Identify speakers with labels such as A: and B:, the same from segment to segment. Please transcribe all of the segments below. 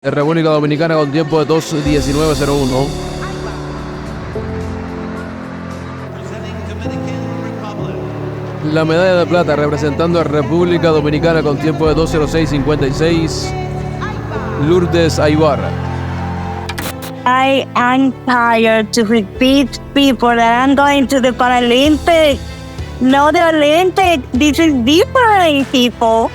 A: de República Dominicana con tiempo de 2:19:01. La medalla de plata representando a República Dominicana con tiempo de 2:06:56, Lourdes Aybar.
B: I am tired to repeat people that I'm going to the Paralympics. No, the Olympics. This is different, people.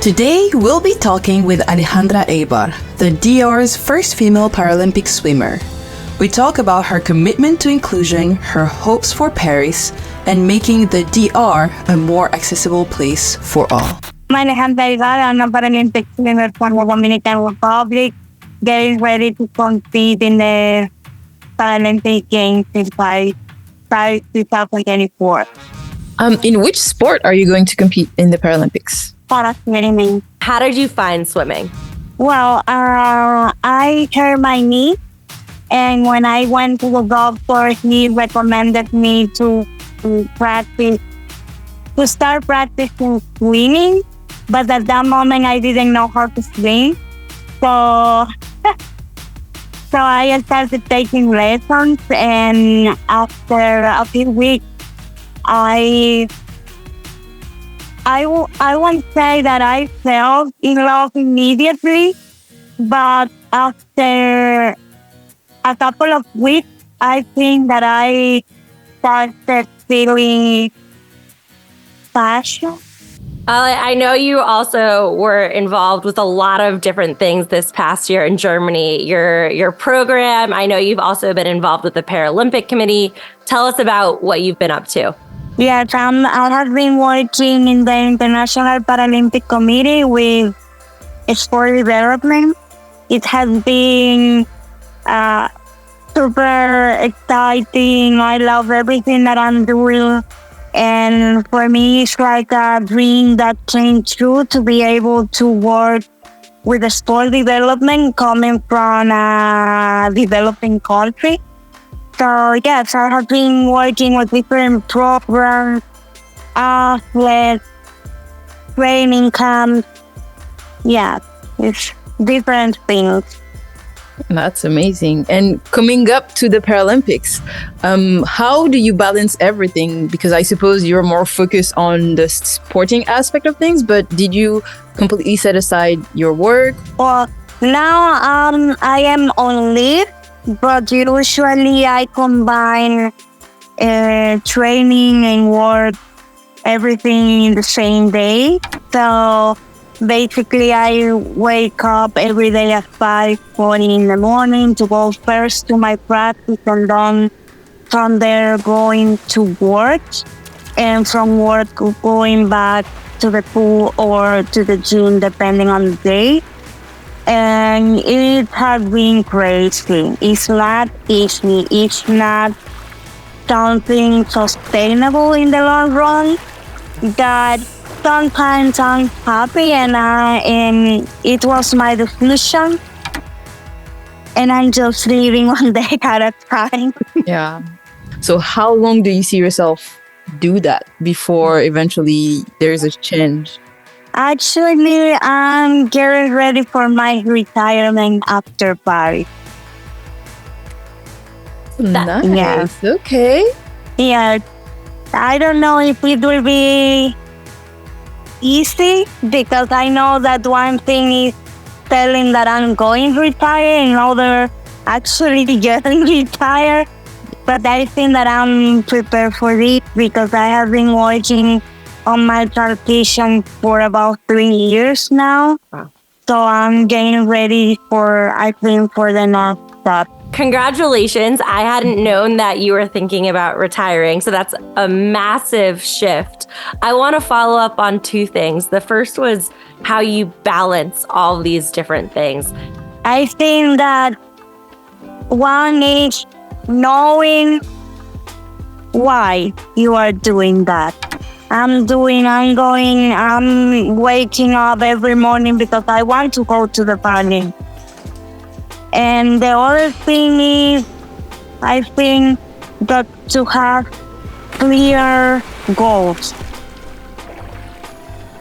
C: Today, we'll be talking with Alejandra Aybar, the DR's first female Paralympic swimmer. We talk about her commitment to inclusion, her hopes for Paris, and making the DR a more accessible place for all.
B: My name is Aybar. I'm a Paralympic swimmer from the Dominican Republic, getting ready to compete in the Paralympic Games in Paris 2024.
D: In which sport are you going to compete in the Paralympics?
B: Paraswimming.
E: How did you find swimming?
B: Well, I hurt my knee, and when I went to the doctor, he recommended me to start practicing swimming. But at that moment, I didn't know how to swim, so I started taking lessons. And after a few weeks, I won't say that I fell in love immediately, but after a couple of weeks, I think that I started feeling passion.
E: I know you also were involved with a lot of different things this past year in Germany. Your program, I know you've also been involved with the Paralympic Committee. Tell us about what you've been up to.
B: Yes, I have been working in the International Paralympic Committee with sport development. It has been super exciting. I love everything that I'm doing. And for me, it's like a dream that came true to be able to work with the sport development coming from a developing country. So yes, I have been working with different programs, athletes, training camps. Yeah, it's different things.
D: That's amazing. And coming up to the Paralympics, how do you balance everything? Because I suppose you're more focused on the sporting aspect of things, but did you completely set aside your work?
B: Well, now I am on leave, but usually I combine training and work, everything in the same day. So basically, I wake up every day at 5:40 in the morning to go first to my practice, and then from there going to work, and from work going back to the pool or to the gym, depending on the day. And it has been crazy. It's not easy. It's not something sustainable in the long run. That sometimes I'm happy, and it was my decision, and I'm just living one day at a time.
D: Yeah. So how long do you see yourself do that before eventually there's a change?
B: Actually, I'm getting ready for my retirement after Paris.
D: Nice.
B: Yeah.
D: Okay.
B: Yeah, I don't know if it will be easy, because I know that one thing is telling that I'm going to retire, and other actually getting retired. But I think that I'm prepared for it, because I have been working on my transition for about 3 years now.
E: Wow.
B: So I'm getting ready for the next step.
E: Congratulations. I hadn't known that you were thinking about retiring, so that's a massive shift. I want to follow up on two things. The first was how you balance all these different things.
B: I think that one is knowing why you are doing that. I'm waking up every morning because I want to go to the party. And the other thing is, I think but to have clear goals.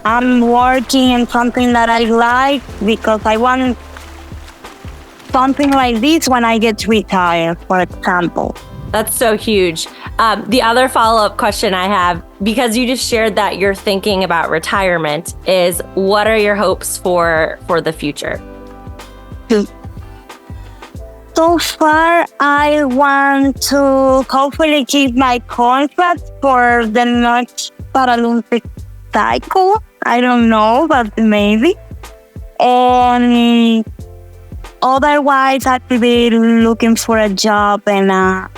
B: I'm working in something that I like because I want something like this when I get retired, for example.
E: That's so huge. The other follow-up question I have, because you just shared that you're thinking about retirement, is what are your hopes for the future?
B: So far, I want to hopefully keep my contract for the next Paralympic cycle. I don't know, but maybe. And otherwise, I could be looking for a job and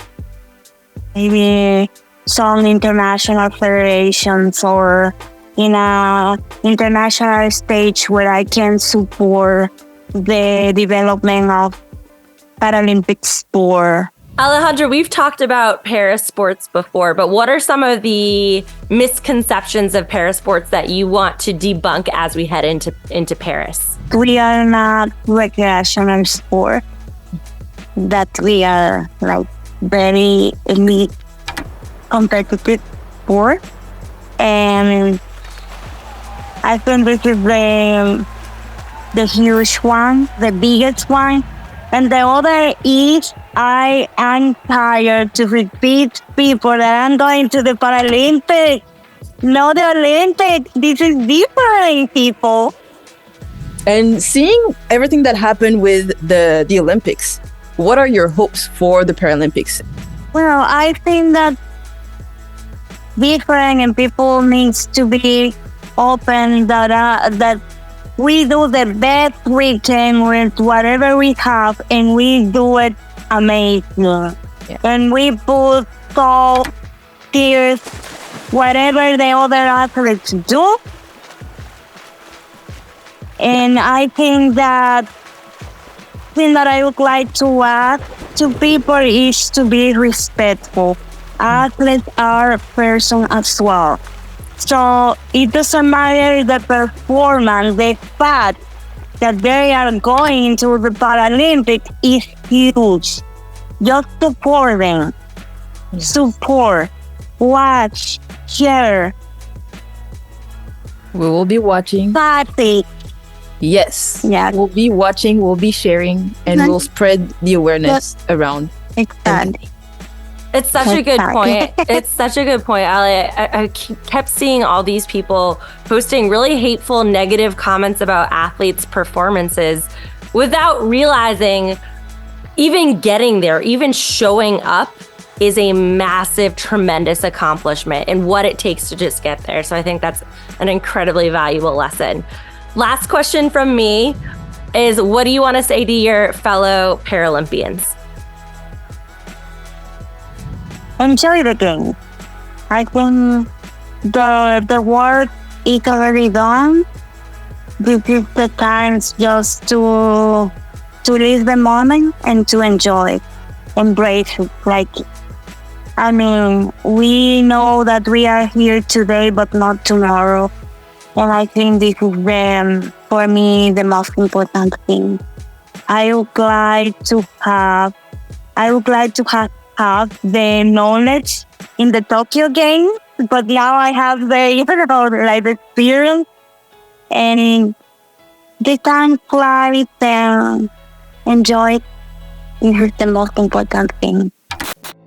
B: maybe some international federations or in a international stage where I can support the development of Paralympic sport.
E: Alejandra, we've talked about parasports before, but what are some of the misconceptions of parasports that you want to debunk as we head into Paris?
B: We are not recreational sport, that we are like very elite competitive sport. And I think this is the huge one, the biggest one. And the other is I am tired to repeat people that I'm going to the Paralympics. No, the Olympics. This is different, people.
D: And seeing everything that happened with the Olympics, what are your hopes for the Paralympics?
B: Well, I think that different and people needs to be open that we do the best we can with whatever we have, and we do it amazing. Yeah. And we put so fierce whatever the other athletes do. And I think that I would like to add to people is to be respectful. Athletes are persons as well. So it doesn't matter the performance, the fact that they are going to the Paralympics is huge. Just support them. Yeah. Support, watch, share.
D: We will be watching.
B: Party.
D: Yes.
B: Yeah.
D: We'll be watching, we'll be sharing, and we'll spread the awareness around.
B: Exactly.
E: It's such a good point. It's such a good point, Ali. I kept seeing all these people posting really hateful, negative comments about athletes' performances without realizing even getting there, even showing up is a massive, tremendous accomplishment and what it takes to just get there. So I think that's an incredibly valuable lesson. Last question from me is, what do you want to say to your fellow Paralympians?
B: Enjoy the game. I think the work is already done. This is the time just to live the moment and to enjoy it, embrace it. Like, I mean, we know that we are here today, but not tomorrow. And I think this is for me the most important thing. I would like to have the knowledge in the Tokyo game, but now I have the experience, and the time flies and enjoy it is the most important thing.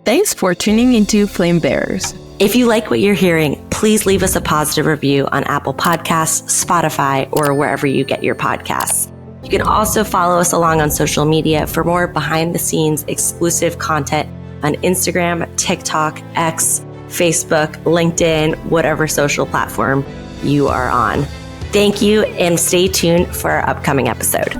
C: Thanks for tuning into Flame Bearers.
E: If you like what you're hearing, please leave us a positive review on Apple Podcasts, Spotify, or wherever you get your podcasts. You can also follow us along on social media for more behind-the-scenes exclusive content on Instagram, TikTok, X, Facebook, LinkedIn, whatever social platform you are on. Thank you, and stay tuned for our upcoming episode.